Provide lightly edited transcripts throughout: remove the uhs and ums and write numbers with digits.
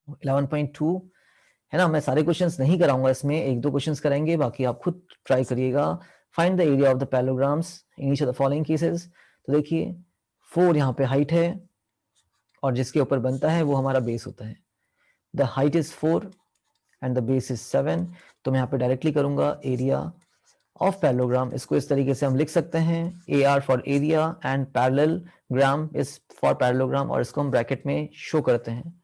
11.2 है ना। मैं सारे क्वेश्चंस नहीं कराऊंगा इसमें, एक दो क्वेश्चंस कराएंगे, बाकी आप खुद ट्राई करिएगा। Find the area of the parallelograms in each of the following cases. तो देखिए 4 यहाँ पे हाइट है और जिसके ऊपर बनता है वो हमारा बेस होता है। The height is 4 and the base is 7। तो मैं यहाँ पे डायरेक्टली करूंगा एरिया ऑफ पैरेललोग्राम। इसको इस तरीके से हम लिख सकते हैं, A R for area and parallelogram is for parallelogram, और इसको हम ब्रैकेट में शो करते हैं।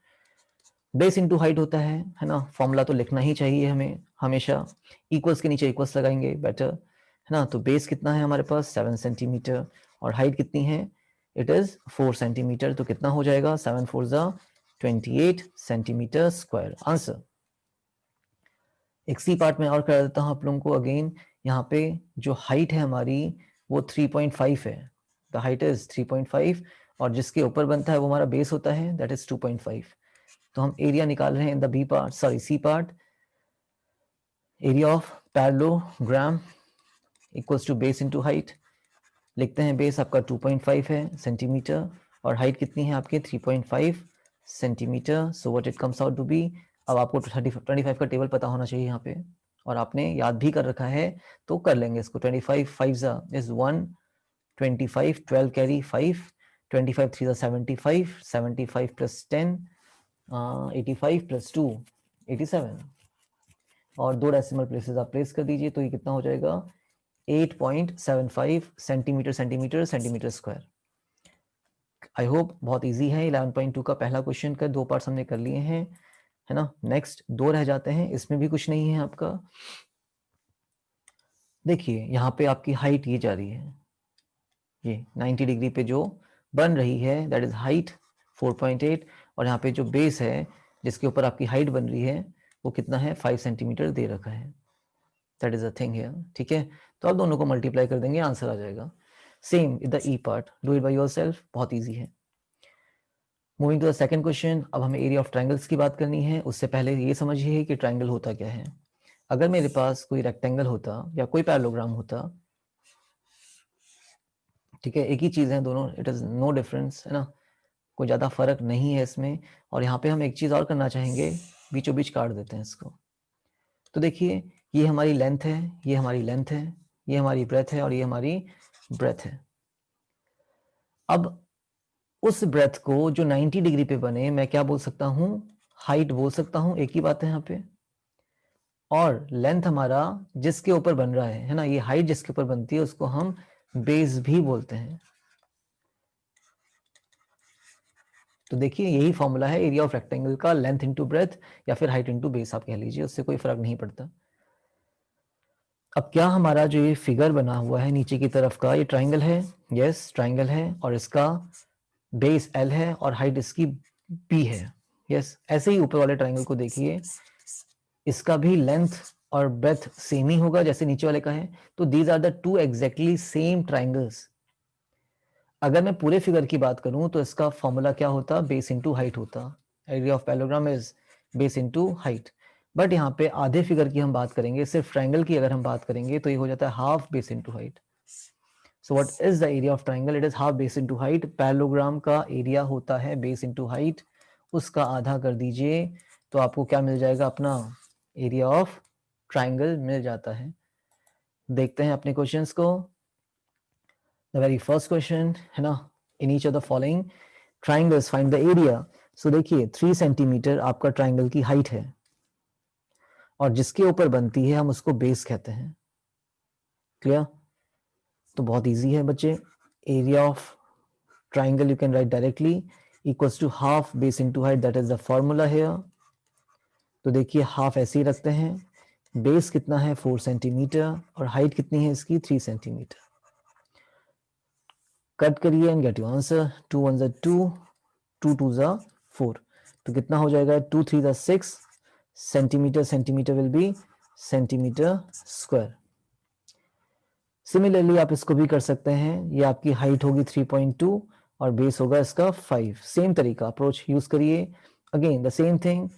बेस इंटू हाइट होता है ना। फॉर्मूला तो लिखना ही चाहिए हमें हमेशा, इक्वल्स के नीचे इक्वल्स लगाएंगे बेटर, है ना। तो बेस कितना है हमारे पास 7 सेंटीमीटर और हाइट कितनी है, इट इज 4 सेंटीमीटर। तो कितना हो जाएगा 7 4 28 सेंटीमीटर स्क्वायर आंसर। एक सी पार्ट में और कर देता हूं आप लोगों को अगेन। यहाँ पे जो हाइट है हमारी वो 3.5 है। द हाइट इज 3.5 और जिसके ऊपर बनता है वो हमारा बेस होता है, दैट इज 2.5। तो हम एरिया निकाल रहे हैं in the B part, sorry C part. Area of parallelogram equals to base into height. लिखते हैं बेस आपका 2.5 है सेंटीमीटर और हाइट कितनी है आपके 3.5 centimetre. So what it comes out to be. अब आपको 25 का टेबल पता होना चाहिए यहाँ पे, और आपने याद भी कर रखा है तो कर लेंगे इसको। 25 5 इज 1, 25 12 कैरी 5, 25 3 75, 75 प्लस 10 85 प्लस 2 87, और 2 डेसिमल प्लेसेस आप प्लेस कर दीजिए। तो ये कितना हो जाएगा 8.75 centimetre centimetre centimetre square. I hope बहुत इजी है। 11.2 का पहला क्वेश्चन का 2 पार्ट्स हमने कर लिए हैं, है ना। नेक्स्ट 2 रह जाते हैं, इसमें भी कुछ नहीं है आपका। देखिए यहाँ पे आपकी हाइट ये जा रही है, ये 90 डिग्री पे जो बन रही है दैट इज हाइट 4.8, और यहाँ पे जो बेस है जिसके ऊपर आपकी हाइट बन रही है वो कितना है 5 सेंटीमीटर दे रखा है। That is a thing here, ठीक है। तो आप दोनों को मल्टीप्लाई कर देंगे, आंसर आ जाएगा। Same the E part, do it by yourself, बहुत इजी है। Moving to the second question. अब हमें एरिया ऑफ ट्रायंगल्स की बात करनी है। उससे पहले ये समझिए कि ट्रायंगल होता क्या है। अगर मेरे पास कोई रेक्टेंगल होता या कोई पैरेललोग्राम होता, ठीक है, एक ही चीज है दोनों, इट इज नो डिफरेंस, है ना, कोई ज्यादा फर्क नहीं है इसमें। और यहाँ पे हम एक चीज और करना चाहेंगे, बीचों बीच काट देते हैं इसको। तो देखिए ये हमारी लेंथ है, ये हमारी लेंथ है, ये हमारी ब्रेथ है और ये हमारी ब्रेथ है। अब उस ब्रेथ को जो 90 डिग्री पे बने, मैं क्या बोल सकता हूं, हाइट बोल सकता हूं, एक ही बात है यहाँ पे। और लेंथ हमारा जिसके ऊपर बन रहा है ना, ये हाइट जिसके ऊपर बनती है उसको हम बेस भी बोलते हैं। तो देखिए यही फॉर्मूला है एरिया ऑफ रेक्टेंगल का, लेंथ इनटू ब्रेथ या फिर हाइट इनटू बेस आप कह लीजिए, उससे कोई फर्क नहीं पड़ता। अब क्या हमारा जो ये फिगर बना हुआ है नीचे की तरफ का, ये ट्राइंगल है, यस ट्राइंगल है, और इसका बेस L है और हाइट इसकी B है, यस। ऐसे ही ऊपर वाले ट्राइंगल को देखिए, इसका भी लेंथ और ब्रेथ सेम ही होगा जैसे नीचे वाले का है। तो these are the two exactly same triangles. अगर मैं पूरे फिगर की बात करूं तो इसका फॉर्मूला क्या होता, बेस इनटू हाइट होता। Area of parallelogram is base into height. But यहाँ पे आधे फिगर की हम बात करेंगे, सिर्फ ट्राइंगल की अगर हम बात करेंगे तो ये हो जाता है half base into height. So what is the area of triangle, it is half base into height. Parallelogram का एरिया होता है बेस इनटू हाइट, उसका आधा कर दीजिए तो आपको क्या मिल जाएगा, अपना एरिया ऑफ ट्राइंगल मिल जाता है। देखते हैं अपने क्वेश्चंस को। द वेरी फर्स्ट क्वेश्चन है ना, in each of the following triangles find the area. So देखिए 3 सेंटीमीटर आपका ट्राइंगल की हाइट है और जिसके ऊपर बनती है हम उसको बेस कहते हैं। क्लियर? तो बहुत इजी है बच्चे। Area of triangle you can write directly equals to half base into height, that is the formula here. तो देखिए हाफ ऐसे ही रखते हैं, बेस कितना है 4 सेंटीमीटर और हाइट कितनी है इसकी 3 सेंटीमीटर। कट करिए एंड गेट योर आंसर। 2 1 2, 2 2 4। तो कितना हो जाएगा 2 3 6 centimetre, centimetre will be centimetre square. Similarly आप इसको भी कर सकते हैं, ये आपकी हाइट होगी 3.2 और बेस होगा इसका 5। सेम तरीका अप्रोच यूज करिए, अगेन द सेम थिंग,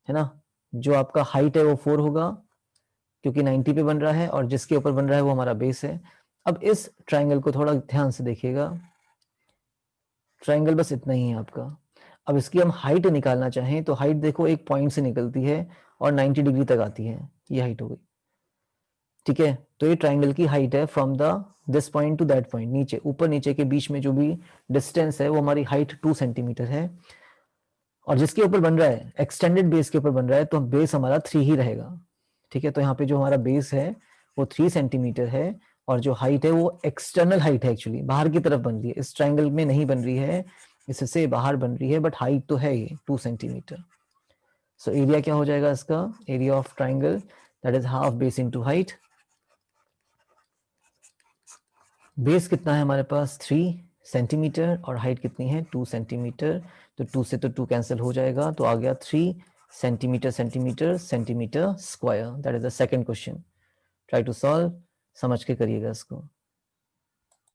है ना। जो आपका हाइट है वो 4 होगा क्योंकि 90 पे बन रहा है और जिसके ऊपर बन रहा है वो हमारा बेस है। अब इस ट्राइंगल को थोड़ा ध्यान से देखिएगा, ट्राइंगल बस इतना ही है आपका। अब इसकी हम हाइट निकालना चाहें तो हाइट देखो एक पॉइंट से निकलती है और 90 डिग्री तक आती है, ये हाइट हो गई, ठीक है। तो ये ट्राइंगल की हाइट है from the this point two that point, नीचे ऊपर नीचे के बीच में जो भी डिस्टेंस है वो हमारी हाइट 2 सेंटीमीटर है, और जिसके ऊपर बन रहा है एक्सटेंडेड बेस के ऊपर बन रहा है तो बेस हमारा 3 ही रहेगा, ठीक है। तो यहाँ पे जो हमारा बेस है वो 3 सेंटीमीटर है, और जो हाइट है वो एक्सटर्नल हाइट है, एक्चुअली बाहर की तरफ बन रही है, इस ट्राइंगल में नहीं बन रही है, इससे बाहर बन रही है, बट हाइट तो है ये 2 सेंटीमीटर। सो एरिया क्या हो जाएगा इसका, area of triangle that is half base into height. Base कितना है हमारे पास 3 सेंटीमीटर और हाइट कितनी है 2 सेंटीमीटर, तो 2 से तो 2 कैंसिल हो जाएगा, तो आ गया 3 centimetre centimetre centimetre square. That is the second question. Try to solve, समझ के करिएगा इसको।